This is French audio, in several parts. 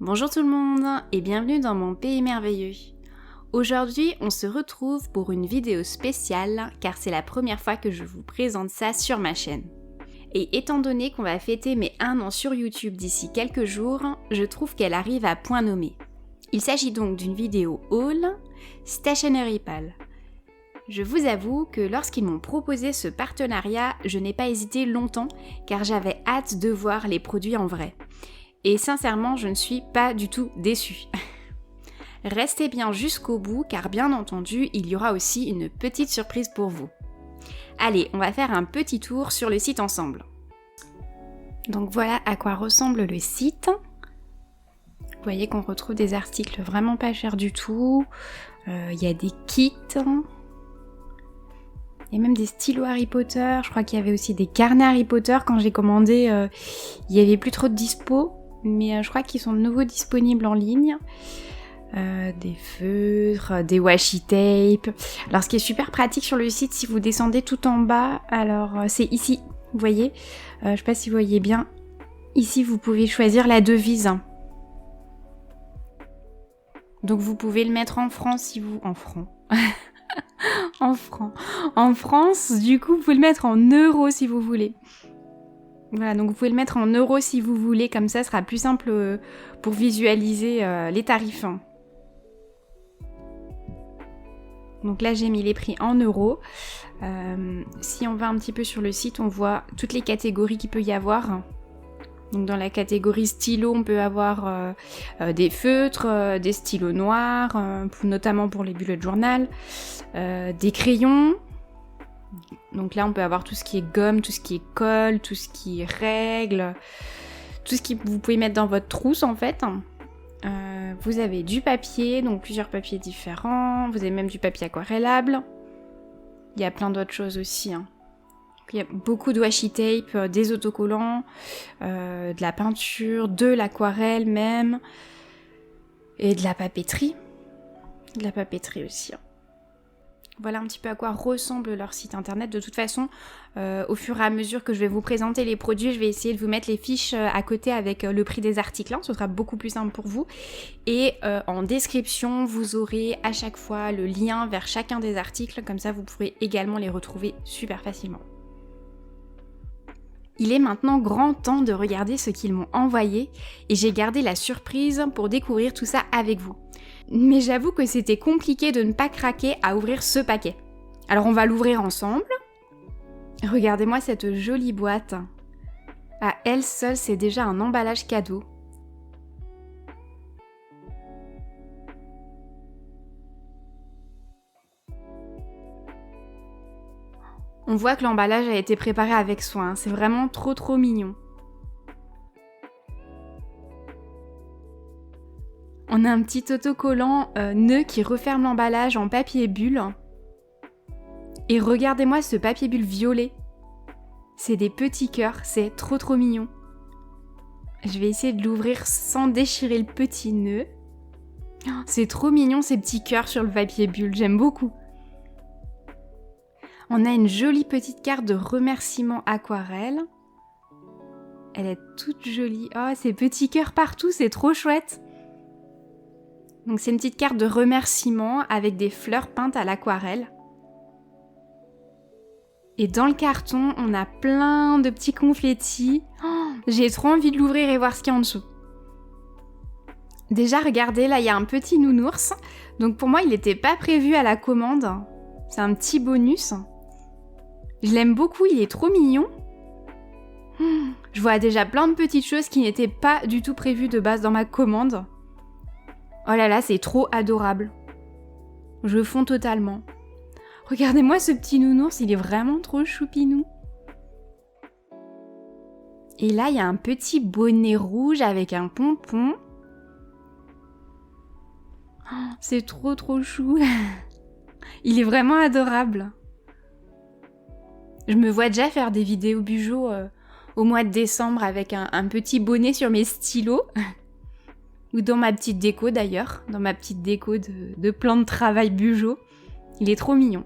Bonjour tout le monde et bienvenue dans mon pays merveilleux. Aujourd'hui, on se retrouve pour une vidéo spéciale car c'est la première fois que je vous présente ça sur ma chaîne. Et étant donné qu'on va fêter mes 1 an sur YouTube d'ici quelques jours, je trouve qu'elle arrive à point nommé. Il s'agit donc d'une vidéo haul Stationery Pal. Je vous avoue que lorsqu'ils m'ont proposé ce partenariat, je n'ai pas hésité longtemps car j'avais hâte de voir les produits en vrai. Et sincèrement, je ne suis pas du tout déçue. Restez bien jusqu'au bout car bien entendu, il y aura aussi une petite surprise pour vous. Allez, on va faire un petit tour sur le site ensemble. Donc voilà à quoi ressemble le site. Vous voyez qu'on retrouve des articles vraiment pas chers du tout. Il y a des kits. Il y a même des stylos Harry Potter. Je crois qu'il y avait aussi des carnets Harry Potter. Quand j'ai commandé, il n'y avait plus trop de dispo. Mais je crois qu'ils sont de nouveau disponibles en ligne. Des feutres, des washi tape. Alors ce qui est super pratique sur le site, si vous descendez tout en bas, alors c'est ici, vous voyez, je sais pas si vous voyez bien, ici vous pouvez choisir la devise. Donc vous pouvez le mettre en francs si vous... En francs en francs. En France, du coup vous pouvez le mettre en euros si vous voulez. Voilà, donc vous pouvez le mettre en euros si vous voulez, comme ça ce sera plus simple pour visualiser les tarifs. Donc là j'ai mis les prix en euros. Si on va un petit peu sur le site, on voit toutes les catégories qu'il peut y avoir. Donc dans la catégorie stylo, on peut avoir des feutres, des stylos noirs, notamment pour les bullet journal, des crayons. Donc là on peut avoir tout ce qui est gomme, tout ce qui est colle, tout ce qui est règle, tout ce que vous pouvez mettre dans votre trousse en fait. Vous avez du papier, donc plusieurs papiers différents, vous avez même du papier aquarellable. Il y a plein d'autres choses aussi. Il y a beaucoup de washi tape, des autocollants, de la peinture, de l'aquarelle même, et de la papeterie. De la papeterie aussi. Voilà un petit peu à quoi ressemble leur site internet. De toute façon, au fur et à mesure que je vais vous présenter les produits, je vais essayer de vous mettre les fiches à côté avec le prix des articles. Ce sera beaucoup plus simple pour vous. Et en description, vous aurez à chaque fois le lien vers chacun des articles. Comme ça, vous pourrez également les retrouver super facilement. Il est maintenant grand temps de regarder ce qu'ils m'ont envoyé et j'ai gardé la surprise pour découvrir tout ça avec vous. Mais j'avoue que c'était compliqué de ne pas craquer à ouvrir ce paquet. Alors on va l'ouvrir ensemble. Regardez-moi cette jolie boîte. À elle seule, c'est déjà un emballage cadeau. On voit que l'emballage a été préparé avec soin. C'est vraiment trop mignon. On a un petit autocollant nœud qui referme l'emballage en papier bulle. Et regardez-moi ce papier bulle violet. C'est des petits cœurs, c'est trop mignon. Je vais essayer de l'ouvrir sans déchirer le petit nœud. C'est trop mignon ces petits cœurs sur le papier bulle, j'aime beaucoup. On a une jolie petite carte de remerciement aquarelle. Elle est toute jolie. Oh, ces petits cœurs partout, c'est trop chouette. Donc c'est une petite carte de remerciement avec des fleurs peintes à l'aquarelle. Et dans le carton, on a plein de petits confettis. Oh, j'ai trop envie de l'ouvrir et voir ce qu'il y a en dessous. Déjà, regardez, là, il y a un petit nounours. Donc pour moi, il n'était pas prévu à la commande. C'est un petit bonus. Je l'aime beaucoup, il est trop mignon. Je vois déjà plein de petites choses qui n'étaient pas du tout prévues de base dans ma commande. Oh là là, c'est trop adorable. Je fonds totalement. Regardez-moi ce petit nounours, il est vraiment trop choupinou. Et là, il y a un petit bonnet rouge avec un pompon. Oh, c'est trop chou. Il est vraiment adorable. Je me vois déjà faire des vidéos Bujo au mois de décembre avec un petit bonnet sur mes stylos. Ou dans ma petite déco d'ailleurs, dans ma petite déco de plan de travail Bujo. Il est trop mignon.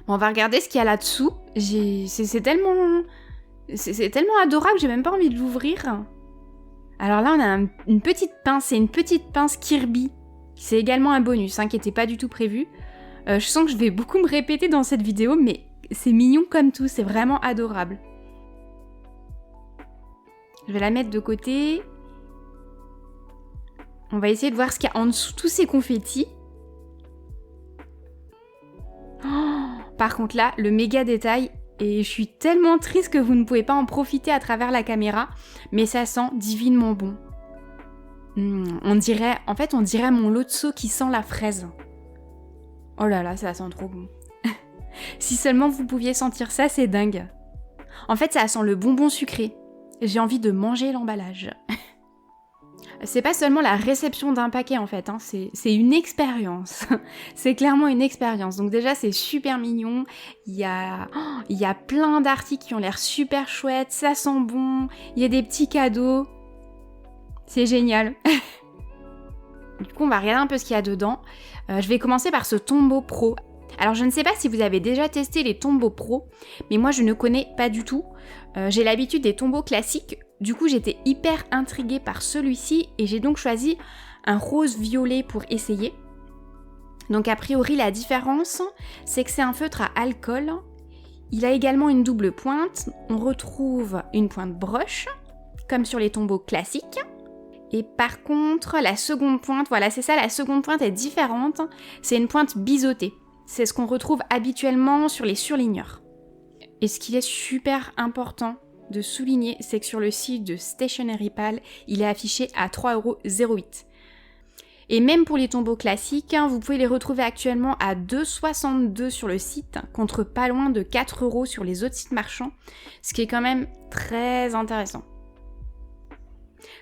Bon, on va regarder ce qu'il y a là-dessous. C'est tellement adorable, j'ai même pas envie de l'ouvrir. Alors là, on a une petite pince, c'est une petite pince Kirby. C'est également un bonus, qui n'était pas du tout prévu. Je sens que je vais beaucoup me répéter dans cette vidéo, mais c'est mignon comme tout, c'est vraiment adorable. Je vais la mettre de côté. On va essayer de voir ce qu'il y a en dessous tous ces confettis. Oh, par contre là, le méga détail, et je suis tellement triste que vous ne pouvez pas en profiter à travers la caméra, mais ça sent divinement bon. On dirait mon Lotso qui sent la fraise. Oh là là, ça sent trop bon. Si seulement vous pouviez sentir ça, c'est dingue. En fait, ça sent le bonbon sucré. J'ai envie de manger l'emballage. C'est pas seulement la réception d'un paquet en fait, c'est une expérience. C'est clairement une expérience. Donc déjà c'est super mignon. Il y a plein d'articles qui ont l'air super chouettes, ça sent bon. Il y a des petits cadeaux. C'est génial. Du coup on va regarder un peu ce qu'il y a dedans. Je vais commencer par ce Tombow Pro. Alors je ne sais pas si vous avez déjà testé les Tombow Pro, mais moi je ne connais pas du tout. J'ai l'habitude des Tombow classiques, du coup j'étais hyper intriguée par celui-ci et j'ai donc choisi un rose violet pour essayer. Donc a priori la différence, c'est que c'est un feutre à alcool. Il a également une double pointe, on retrouve une pointe broche, comme sur les Tombow classiques. Et par contre, la seconde pointe, voilà c'est ça, la seconde pointe est différente, c'est une pointe biseautée. C'est ce qu'on retrouve habituellement sur les surligneurs. Et ce qui est super important de souligner, c'est que sur le site de Stationery Pal, il est affiché à 3,08 €. Et même pour les Tombow classiques, vous pouvez les retrouver actuellement à 2,62 € sur le site, contre pas loin de 4 € sur les autres sites marchands, ce qui est quand même très intéressant.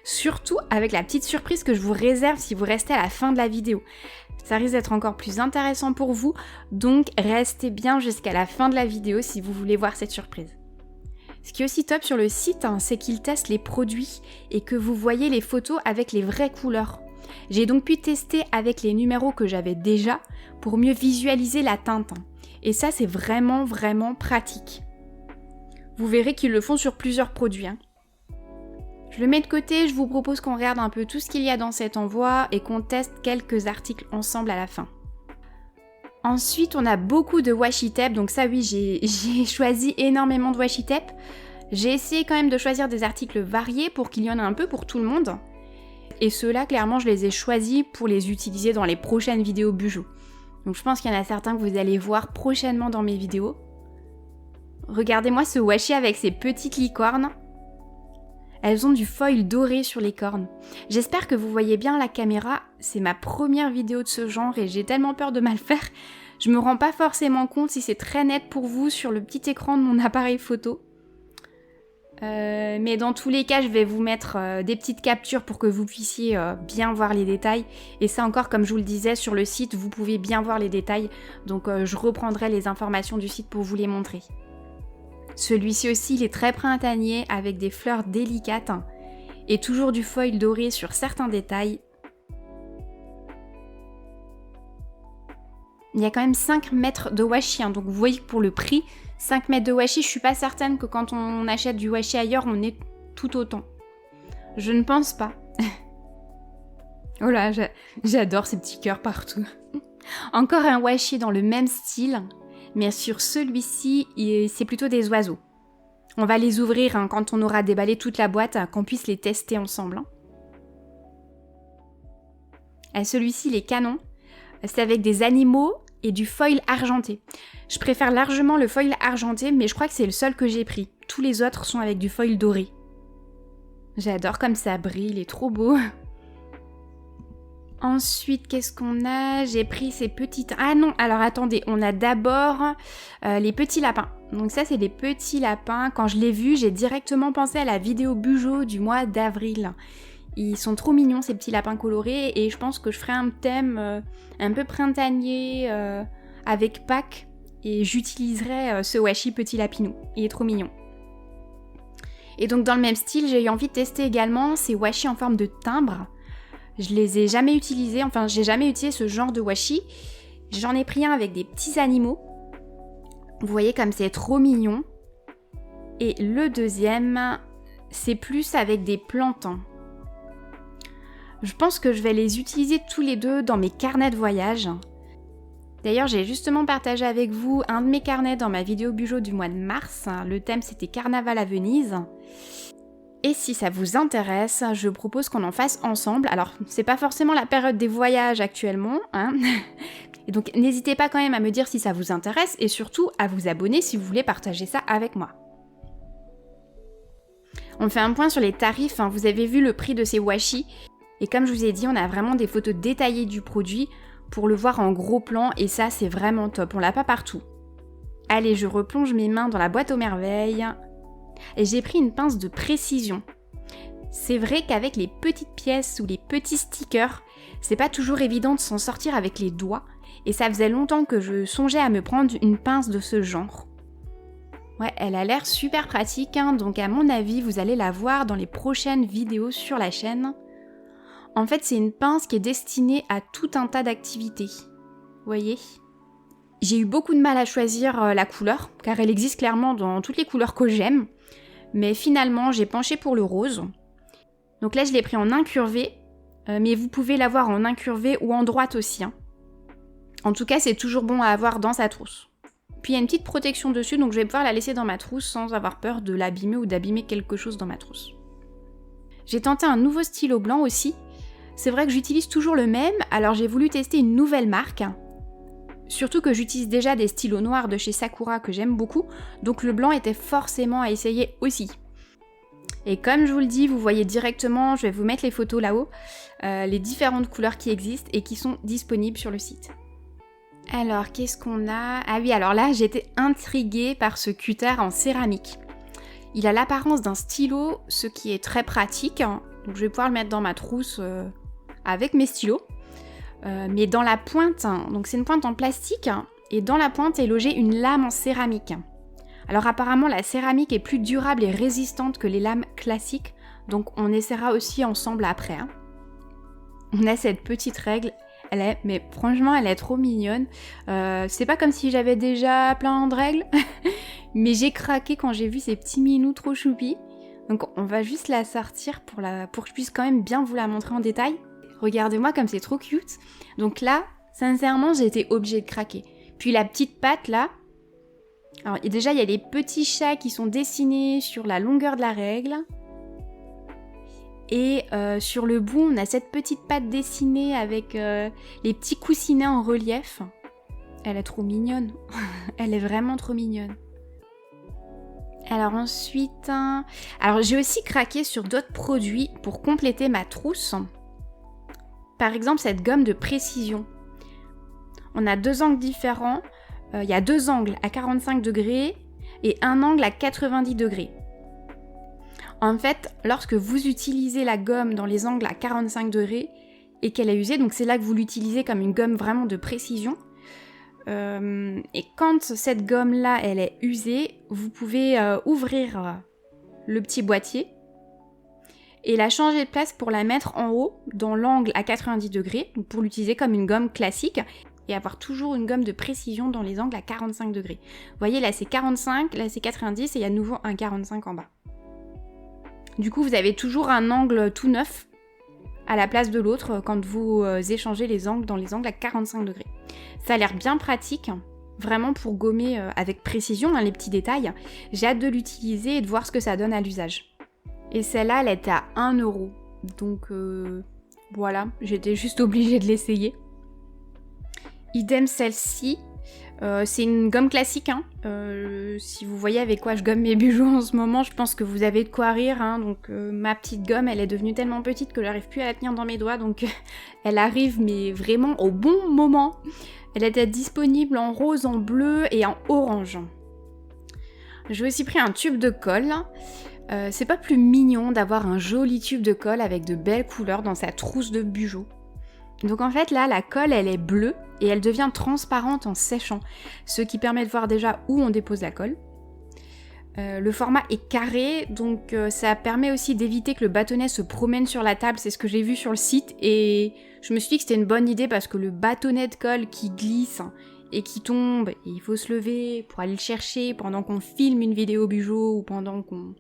Surtout avec la petite surprise que je vous réserve si vous restez à la fin de la vidéo. Ça risque d'être encore plus intéressant pour vous, donc restez bien jusqu'à la fin de la vidéo si vous voulez voir cette surprise. Ce qui est aussi top sur le site, c'est qu'ils testent les produits et que vous voyez les photos avec les vraies couleurs. J'ai donc pu tester avec les numéros que j'avais déjà pour mieux visualiser la teinte. Et ça, c'est vraiment, vraiment pratique. Vous verrez qu'ils le font sur plusieurs produits. Je le mets de côté, je vous propose qu'on regarde un peu tout ce qu'il y a dans cet envoi et qu'on teste quelques articles ensemble à la fin. Ensuite, on a beaucoup de washi tape, donc ça oui, j'ai choisi énormément de washi tape. J'ai essayé quand même de choisir des articles variés pour qu'il y en ait un peu pour tout le monde. Et ceux-là, clairement, je les ai choisis pour les utiliser dans les prochaines vidéos Bujo. Donc je pense qu'il y en a certains que vous allez voir prochainement dans mes vidéos. Regardez-moi ce washi avec ses petites licornes. Elles ont du foil doré sur les cornes. J'espère que vous voyez bien la caméra, c'est ma première vidéo de ce genre et j'ai tellement peur de mal faire. Je me rends pas forcément compte si c'est très net pour vous sur le petit écran de mon appareil photo. Mais dans tous les cas, je vais vous mettre des petites captures pour que vous puissiez bien voir les détails. Et ça encore, comme je vous le disais, sur le site, vous pouvez bien voir les détails. Donc je reprendrai les informations du site pour vous les montrer. Celui-ci aussi, il est très printanier avec des fleurs délicates et toujours du foil doré sur certains détails. Il y a quand même 5 mètres de washi, donc vous voyez que pour le prix, 5 mètres de washi, je suis pas certaine que quand on achète du washi ailleurs, on ait tout autant. Je ne pense pas. Oh là, j'adore ces petits cœurs partout. Encore un washi dans le même style. Mais sur celui-ci, c'est plutôt des oiseaux. On va les ouvrir quand on aura déballé toute la boîte, qu'on puisse les tester ensemble. Et celui-ci, il est canon. C'est avec des animaux et du foil argenté. Je préfère largement le foil argenté, mais je crois que c'est le seul que j'ai pris. Tous les autres sont avec du foil doré. J'adore comme ça brille, il est trop beau. Ensuite, qu'est-ce qu'on a? J'ai pris ces petites... Ah non, alors attendez, on a d'abord les petits lapins. Donc ça, c'est des petits lapins. Quand je l'ai vu, j'ai directement pensé à la vidéo Bujo du mois d'avril. Ils sont trop mignons, ces petits lapins colorés. Et je pense que je ferai un thème un peu printanier avec Pâques. Et j'utiliserai ce washi petit lapinou. Il est trop mignon. Et donc dans le même style, j'ai eu envie de tester également ces washi en forme de timbre. Je les ai jamais utilisés, enfin j'ai jamais utilisé ce genre de washi. J'en ai pris un avec des petits animaux. Vous voyez comme c'est trop mignon. Et le deuxième, c'est plus avec des plantes. Je pense que je vais les utiliser tous les deux dans mes carnets de voyage. D'ailleurs, j'ai justement partagé avec vous un de mes carnets dans ma vidéo Bugeot du mois de mars. Le thème, c'était Carnaval à Venise. Et si ça vous intéresse, je propose qu'on en fasse ensemble. Alors, c'est pas forcément la période des voyages actuellement, hein. Et donc, n'hésitez pas quand même à me dire si ça vous intéresse et surtout à vous abonner si vous voulez partager ça avec moi. On fait un point sur les tarifs, hein. Vous avez vu le prix de ces washi. Et comme je vous ai dit, on a vraiment des photos détaillées du produit pour le voir en gros plan et ça, c'est vraiment top. On l'a pas partout. Allez, je replonge mes mains dans la boîte aux merveilles. Et j'ai pris une pince de précision. C'est vrai qu'avec les petites pièces ou les petits stickers, c'est pas toujours évident de s'en sortir avec les doigts, et ça faisait longtemps que je songeais à me prendre une pince de ce genre. Ouais, elle a l'air super pratique, hein, donc à mon avis, vous allez la voir dans les prochaines vidéos sur la chaîne. En fait, c'est une pince qui est destinée à tout un tas d'activités. Vous voyez ? J'ai eu beaucoup de mal à choisir la couleur, car elle existe clairement dans toutes les couleurs que j'aime. Mais finalement, j'ai penché pour le rose. Donc là, je l'ai pris en incurvé, mais vous pouvez l'avoir en incurvé ou en droite aussi, hein. En tout cas, c'est toujours bon à avoir dans sa trousse. Puis il y a une petite protection dessus, donc je vais pouvoir la laisser dans ma trousse sans avoir peur de l'abîmer ou d'abîmer quelque chose dans ma trousse. J'ai tenté un nouveau stylo blanc aussi. C'est vrai que j'utilise toujours le même, alors j'ai voulu tester une nouvelle marque. Surtout que j'utilise déjà des stylos noirs de chez Sakura que j'aime beaucoup, donc le blanc était forcément à essayer aussi. Et comme je vous le dis, vous voyez directement, je vais vous mettre les photos là-haut, les différentes couleurs qui existent et qui sont disponibles sur le site. Alors, qu'est-ce qu'on a ? Ah oui, alors là, j'étais intriguée par ce cutter en céramique. Il a l'apparence d'un stylo, ce qui est très pratique, hein. Donc je vais pouvoir le mettre dans ma trousse avec mes stylos. Mais dans la pointe, donc c'est une pointe en plastique, et dans la pointe est logée une lame en céramique. Alors apparemment la céramique est plus durable et résistante que les lames classiques, donc on essaiera aussi ensemble après. On a cette petite règle, mais franchement elle est trop mignonne. C'est pas comme si j'avais déjà plein de règles, mais j'ai craqué quand j'ai vu ces petits minous trop choupis. Donc on va juste la sortir pour que je puisse quand même bien vous la montrer en détail. Regardez-moi comme c'est trop cute. Donc là, sincèrement, j'ai été obligée de craquer. Puis la petite patte là. Alors déjà, il y a les petits chats qui sont dessinés sur la longueur de la règle. Et sur le bout, on a cette petite patte dessinée avec les petits coussinets en relief. Elle est trop mignonne. Elle est vraiment trop mignonne. Alors ensuite... Alors j'ai aussi craqué sur d'autres produits pour compléter ma trousse. Par exemple, cette gomme de précision. On a deux angles différents. Il y a deux angles à 45 degrés et un angle à 90 degrés. En fait, lorsque vous utilisez la gomme dans les angles à 45 degrés et qu'elle est usée, donc c'est là que vous l'utilisez comme une gomme vraiment de précision. Et quand cette gomme-là, elle est usée, vous pouvez ouvrir le petit boîtier et la changer de place pour la mettre en haut, dans l'angle à 90 degrés, donc pour l'utiliser comme une gomme classique, et avoir toujours une gomme de précision dans les angles à 45 degrés. Vous voyez, là c'est 45, là c'est 90, et il y a de nouveau un 45 en bas. Du coup, vous avez toujours un angle tout neuf à la place de l'autre quand vous échangez les angles dans les angles à 45 degrés. Ça a l'air bien pratique, vraiment pour gommer avec précision les petits détails. J'ai hâte de l'utiliser et de voir ce que ça donne à l'usage. Et celle-là, elle était à 1€. Donc voilà, j'étais juste obligée de l'essayer. Idem celle-ci. C'est une gomme classique. Si vous voyez avec quoi je gomme mes bijoux en ce moment, je pense que vous avez de quoi rire. Donc ma petite gomme, elle est devenue tellement petite que j'arrive plus à la tenir dans mes doigts. Donc elle arrive, mais vraiment au bon moment. Elle était disponible en rose, en bleu et en orange. J'ai aussi pris un tube de colle. C'est pas plus mignon d'avoir un joli tube de colle avec de belles couleurs dans sa trousse de bijoux. Donc en fait là, la colle elle est bleue et elle devient transparente en séchant, ce qui permet de voir déjà où on dépose la colle. Le format est carré, donc ça permet aussi d'éviter que le bâtonnet se promène sur la table, c'est ce que j'ai vu sur le site, et je me suis dit que c'était une bonne idée parce que le bâtonnet de colle qui glisse et qui tombe, et il faut se lever pour aller le chercher pendant qu'on filme une vidéo bijou ou pendant qu'on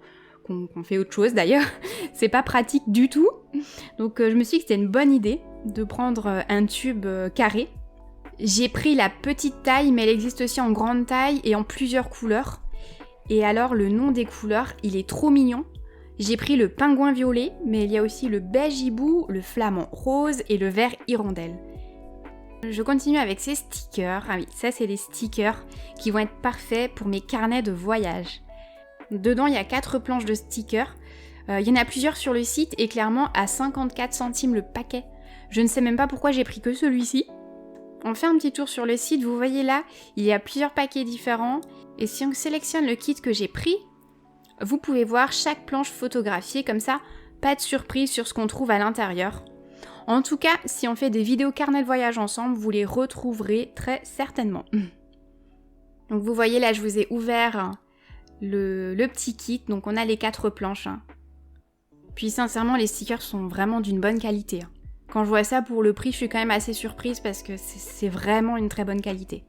fait autre chose d'ailleurs, c'est pas pratique du tout. Donc je me suis dit que c'était une bonne idée de prendre un tube carré. J'ai pris la petite taille, mais elle existe aussi en grande taille et en plusieurs couleurs. Et alors le nom des couleurs, il est trop mignon. J'ai pris le pingouin violet, mais il y a aussi le beige hibou, le flamand rose et le vert hirondelle. Je continue avec ces stickers. Ah oui, ça c'est des stickers qui vont être parfaits pour mes carnets de voyage. Dedans, il y a 4 planches de stickers. Il y en a plusieurs sur le site et clairement à 54 centimes le paquet. Je ne sais même pas pourquoi j'ai pris que celui-ci. On fait un petit tour sur le site, vous voyez là, il y a plusieurs paquets différents. Et si on sélectionne le kit que j'ai pris, vous pouvez voir chaque planche photographiée comme ça, pas de surprise sur ce qu'on trouve à l'intérieur. En tout cas, si on fait des vidéos carnet de voyage ensemble, vous les retrouverez très certainement. Donc vous voyez là, je vous ai ouvert le petit kit, donc on a les 4 planches. Puis sincèrement, les stickers sont vraiment d'une bonne qualité. Quand je vois ça pour le prix, je suis quand même assez surprise parce que c'est vraiment une très bonne qualité.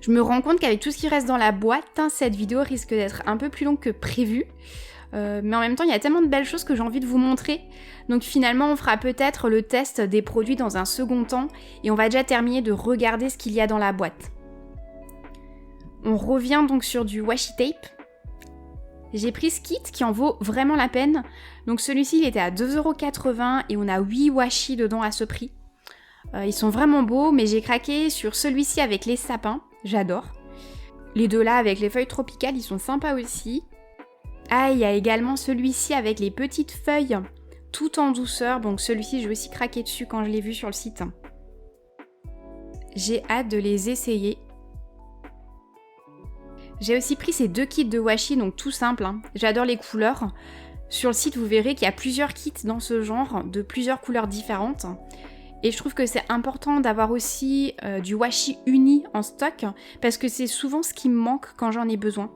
Je me rends compte qu'avec tout ce qui reste dans la boîte, cette vidéo risque d'être un peu plus longue que prévu. Mais en même temps, il y a tellement de belles choses que j'ai envie de vous montrer. Donc finalement, on fera peut-être le test des produits dans un second temps et on va déjà terminer de regarder ce qu'il y a dans la boîte. On revient donc sur du washi tape. J'ai pris ce kit qui en vaut vraiment la peine. Donc celui-ci, il était à 2,80€ et on a 8 washi dedans à ce prix. Ils sont vraiment beaux, mais j'ai craqué sur celui-ci avec les sapins. J'adore. Les deux là avec les feuilles tropicales, ils sont sympas aussi. Ah, il y a également celui-ci avec les petites feuilles, tout en douceur. Donc celui-ci, je vais aussi craquer dessus quand je l'ai vu sur le site. J'ai hâte de les essayer. J'ai aussi pris ces 2 kits de washi, donc tout simple. J'adore les couleurs. Sur le site, vous verrez qu'il y a plusieurs kits dans ce genre, de plusieurs couleurs différentes. Et je trouve que c'est important d'avoir aussi du washi uni en stock, parce que c'est souvent ce qui me manque quand j'en ai besoin.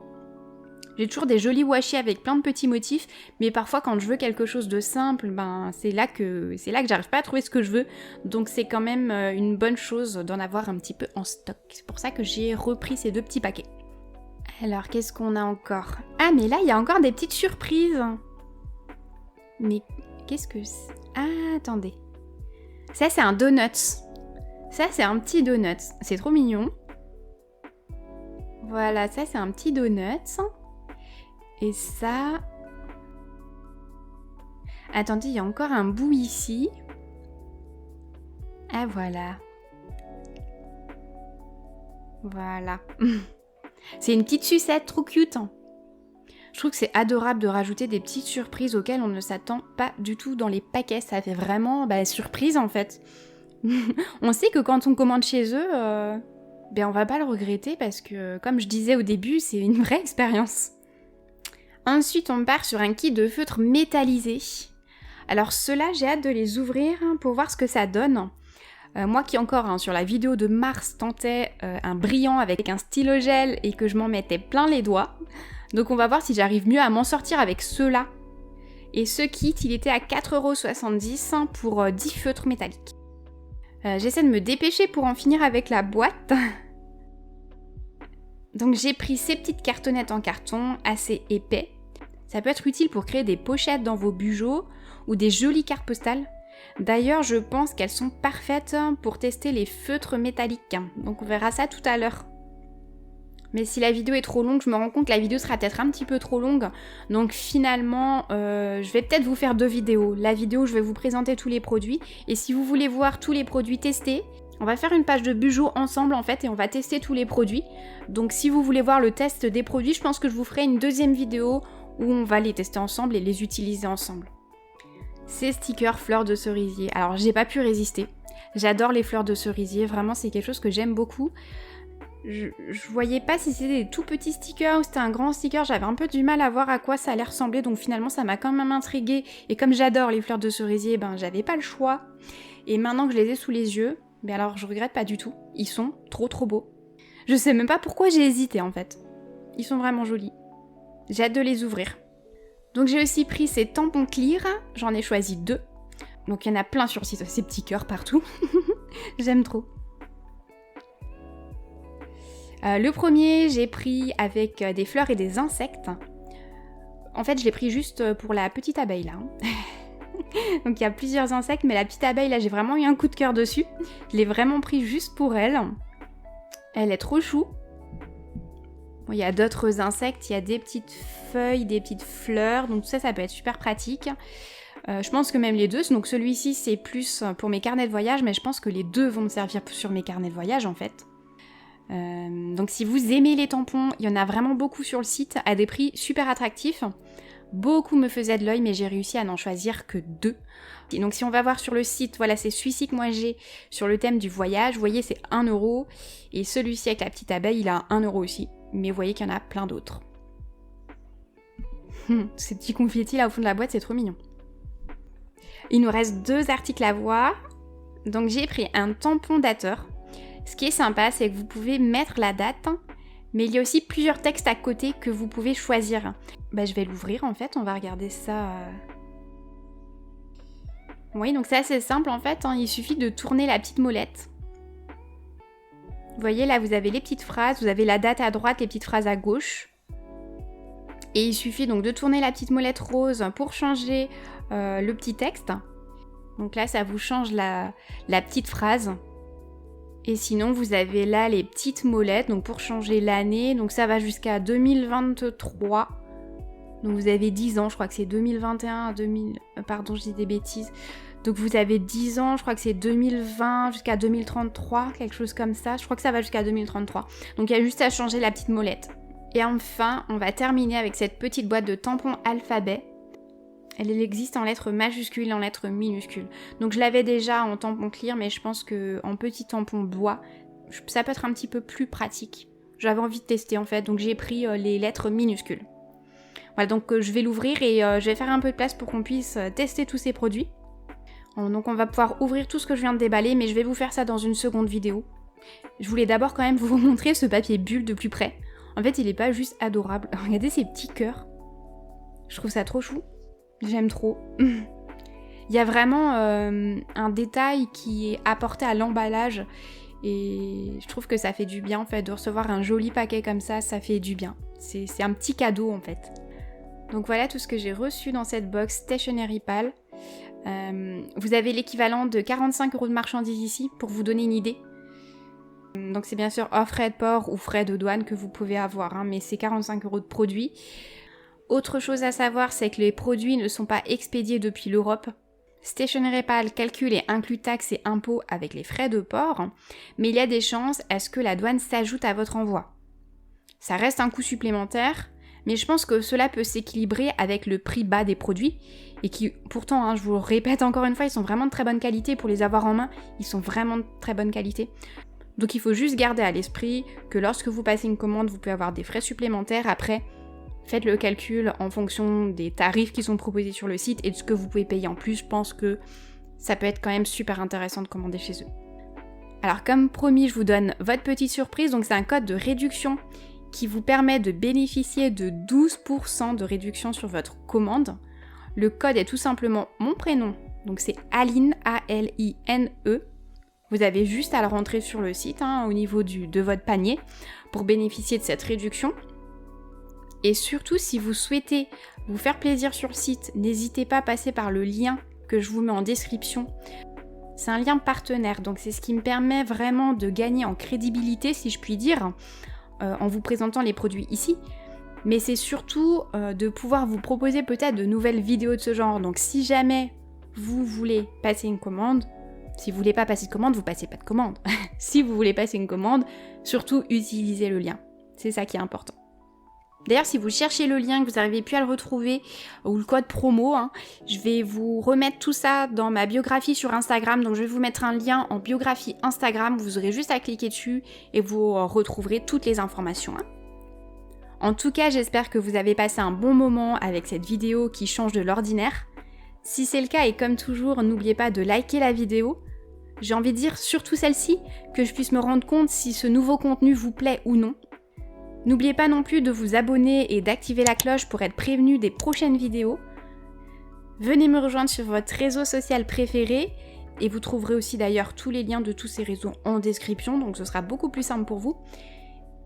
J'ai toujours des jolis washi avec plein de petits motifs, mais parfois quand je veux quelque chose de simple, c'est là que j'arrive pas à trouver ce que je veux. Donc c'est quand même une bonne chose d'en avoir un petit peu en stock. C'est pour ça que j'ai repris ces 2 petits paquets. Alors, qu'est-ce qu'on a encore? Ah, mais là, il y a encore des petites surprises. Mais qu'est-ce que c'est? Ah, attendez. Ça, c'est un donut. Ça, c'est un petit donut. C'est trop mignon. Voilà, ça, c'est un petit donut. Et ça... Attendez, il y a encore un bout ici. Ah, voilà. Voilà. C'est une petite sucette trop cute. Je trouve que c'est adorable de rajouter des petites surprises auxquelles on ne s'attend pas du tout dans les paquets. Ça fait vraiment surprise en fait. On sait que quand on commande chez eux, on va pas le regretter parce que, comme je disais au début, c'est une vraie expérience. Ensuite, on part sur un kit de feutres métallisés. Alors ceux-là, j'ai hâte de les ouvrir pour voir ce que ça donne. Moi qui encore sur la vidéo de mars tentais un brillant avec un stylo gel et que je m'en mettais plein les doigts. Donc on va voir si j'arrive mieux à m'en sortir avec ceux-là. Et ce kit, il était à 4,70€ pour 10 feutres métalliques. J'essaie de me dépêcher pour en finir avec la boîte. Donc j'ai pris ces petites cartonnettes en carton assez épais. Ça peut être utile pour créer des pochettes dans vos bujots ou des jolies cartes postales. D'ailleurs, je pense qu'elles sont parfaites pour tester les feutres métalliques. Donc on verra ça tout à l'heure. Mais si la vidéo est trop longue, je me rends compte que la vidéo sera peut-être un petit peu trop longue. Donc finalement, je vais peut-être vous faire 2 vidéos. La vidéo, je vais vous présenter tous les produits. Et si vous voulez voir tous les produits testés, on va faire une page de Bujo ensemble en fait et on va tester tous les produits. Donc si vous voulez voir le test des produits, je pense que je vous ferai une 2e vidéo où on va les tester ensemble et les utiliser ensemble. Ces stickers fleurs de cerisier. Alors j'ai pas pu résister. J'adore les fleurs de cerisier, vraiment c'est quelque chose que j'aime beaucoup. Je voyais pas si c'était des tout petits stickers ou c'était un grand sticker, j'avais un peu du mal à voir à quoi ça allait ressembler, donc finalement ça m'a quand même intriguée. Et comme j'adore les fleurs de cerisier, j'avais pas le choix. Et maintenant que je les ai sous les yeux, alors je regrette pas du tout. Ils sont trop beaux. Je sais même pas pourquoi j'ai hésité en fait. Ils sont vraiment jolis. J'ai hâte de les ouvrir. Donc j'ai aussi pris ces tampons clear, j'en ai choisi 2. Donc il y en a plein sur le site, ces petits cœurs partout. J'aime trop. Le premier, j'ai pris avec des fleurs et des insectes. En fait, je l'ai pris juste pour la petite abeille là. Donc il y a plusieurs insectes, mais la petite abeille là, j'ai vraiment eu un coup de cœur dessus. Je l'ai vraiment pris juste pour elle. Elle est trop chou. Bon, il y a d'autres insectes, il y a des petites feuilles, des petites fleurs, donc tout ça, ça peut être super pratique. Je pense que même les deux, donc celui-ci c'est plus pour mes carnets de voyage, mais je pense que les deux vont me servir sur mes carnets de voyage en fait. Donc si vous aimez les tampons, il y en a vraiment beaucoup sur le site à des prix super attractifs. Beaucoup me faisaient de l'œil, mais j'ai réussi à n'en choisir que 2. Et donc si on va voir sur le site, voilà, c'est celui-ci que moi j'ai sur le thème du voyage. Vous voyez, c'est 1€. Et celui-ci avec la petite abeille, il a 1€ aussi. Mais vous voyez qu'il y en a plein d'autres. Ces petits confettis là au fond de la boîte, c'est trop mignon. Il nous reste 2 articles à voir. Donc j'ai pris un tampon dateur. Ce qui est sympa, c'est que vous pouvez mettre la date, mais il y a aussi plusieurs textes à côté que vous pouvez choisir. Bah, je vais l'ouvrir en fait, on va regarder ça. Oui, donc c'est assez simple en fait, il suffit de tourner la petite molette. Vous voyez là, vous avez les petites phrases, vous avez la date à droite, les petites phrases à gauche. Et il suffit donc de tourner la petite molette rose pour changer le petit texte. Donc là, ça vous change la petite phrase. Et sinon, vous avez là les petites molettes, donc pour changer l'année. Donc ça va jusqu'à 2023. Donc vous avez 10 ans, je crois que c'est 2021, pardon, je dis des bêtises. Donc vous avez 10 ans, je crois que c'est 2020 jusqu'à 2033, quelque chose comme ça. Je crois que ça va jusqu'à 2033. Donc il y a juste à changer la petite molette. Et enfin, on va terminer avec cette petite boîte de tampons alphabet. Elle existe en lettres majuscules et en lettres minuscules. Donc je l'avais déjà en tampon clear, mais je pense qu'en petit tampon bois, ça peut être un petit peu plus pratique. J'avais envie de tester en fait, donc j'ai pris les lettres minuscules. Voilà, donc je vais l'ouvrir et je vais faire un peu de place pour qu'on puisse tester tous ces produits. Donc on va pouvoir ouvrir tout ce que je viens de déballer, mais je vais vous faire ça dans une seconde vidéo. Je voulais d'abord quand même vous montrer ce papier bulle de plus près. En fait, il est pas juste adorable. Regardez ces petits cœurs. Je trouve ça trop chou. J'aime trop. Il y a vraiment un détail qui est apporté à l'emballage et je trouve que ça fait du bien en fait de recevoir un joli paquet comme ça fait du bien. C'est un petit cadeau en fait. Donc voilà tout ce que j'ai reçu dans cette box Stationery Pal. Vous avez l'équivalent de 45€ de marchandises ici pour vous donner une idée. Donc c'est bien sûr hors frais de port ou frais de douane que vous pouvez avoir, mais c'est 45€ de produits. Autre chose à savoir, c'est que les produits ne sont pas expédiés depuis l'Europe. Stationery Pal calcule et inclut taxes et impôts avec les frais de port, mais il y a des chances à ce que la douane s'ajoute à votre envoi. Ça reste un coût supplémentaire, mais je pense que cela peut s'équilibrer avec le prix bas des produits, et qui pourtant, je vous le répète encore une fois, ils sont vraiment de très bonne qualité pour les avoir en main, ils sont vraiment de très bonne qualité. Donc il faut juste garder à l'esprit que lorsque vous passez une commande, vous pouvez avoir des frais supplémentaires. Après, faites le calcul en fonction des tarifs qui sont proposés sur le site et de ce que vous pouvez payer en plus. Je pense que ça peut être quand même super intéressant de commander chez eux. Alors comme promis, je vous donne votre petite surprise. Donc c'est un code de réduction qui vous permet de bénéficier de 12% de réduction sur votre commande. Le code est tout simplement mon prénom. Donc c'est Aline, A-L-I-N-E. Vous avez juste à le rentrer sur le site au niveau de votre panier pour bénéficier de cette réduction. Et surtout, si vous souhaitez vous faire plaisir sur le site, n'hésitez pas à passer par le lien que je vous mets en description. C'est un lien partenaire, donc c'est ce qui me permet vraiment de gagner en crédibilité, si je puis dire, en vous présentant les produits ici. Mais c'est surtout de pouvoir vous proposer peut-être de nouvelles vidéos de ce genre. Donc si jamais vous voulez passer une commande, si vous voulez pas passer de commande, vous passez pas de commande. Si vous voulez passer une commande, surtout utilisez le lien. C'est ça qui est important. D'ailleurs, si vous cherchez le lien, que vous n'arrivez plus à le retrouver, ou le code promo, je vais vous remettre tout ça dans ma biographie sur Instagram. Donc je vais vous mettre un lien en biographie Instagram, vous aurez juste à cliquer dessus et vous retrouverez toutes les informations. En tout cas, j'espère que vous avez passé un bon moment avec cette vidéo qui change de l'ordinaire. Si c'est le cas et comme toujours, n'oubliez pas de liker la vidéo. J'ai envie de dire, surtout celle-ci, que je puisse me rendre compte si ce nouveau contenu vous plaît ou non. N'oubliez pas non plus de vous abonner et d'activer la cloche pour être prévenu des prochaines vidéos. Venez me rejoindre sur votre réseau social préféré et vous trouverez aussi d'ailleurs tous les liens de tous ces réseaux en description, donc ce sera beaucoup plus simple pour vous.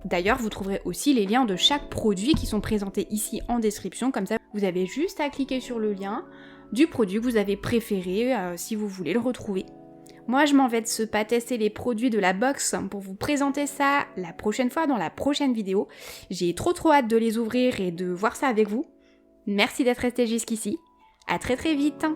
D'ailleurs, vous trouverez aussi les liens de chaque produit qui sont présentés ici en description, comme ça vous avez juste à cliquer sur le lien du produit que vous avez préféré si vous voulez le retrouver. Moi, je m'en vais de ce pas tester les produits de la box pour vous présenter ça la prochaine fois dans la prochaine vidéo. J'ai trop hâte de les ouvrir et de voir ça avec vous. Merci d'être resté jusqu'ici. À très vite.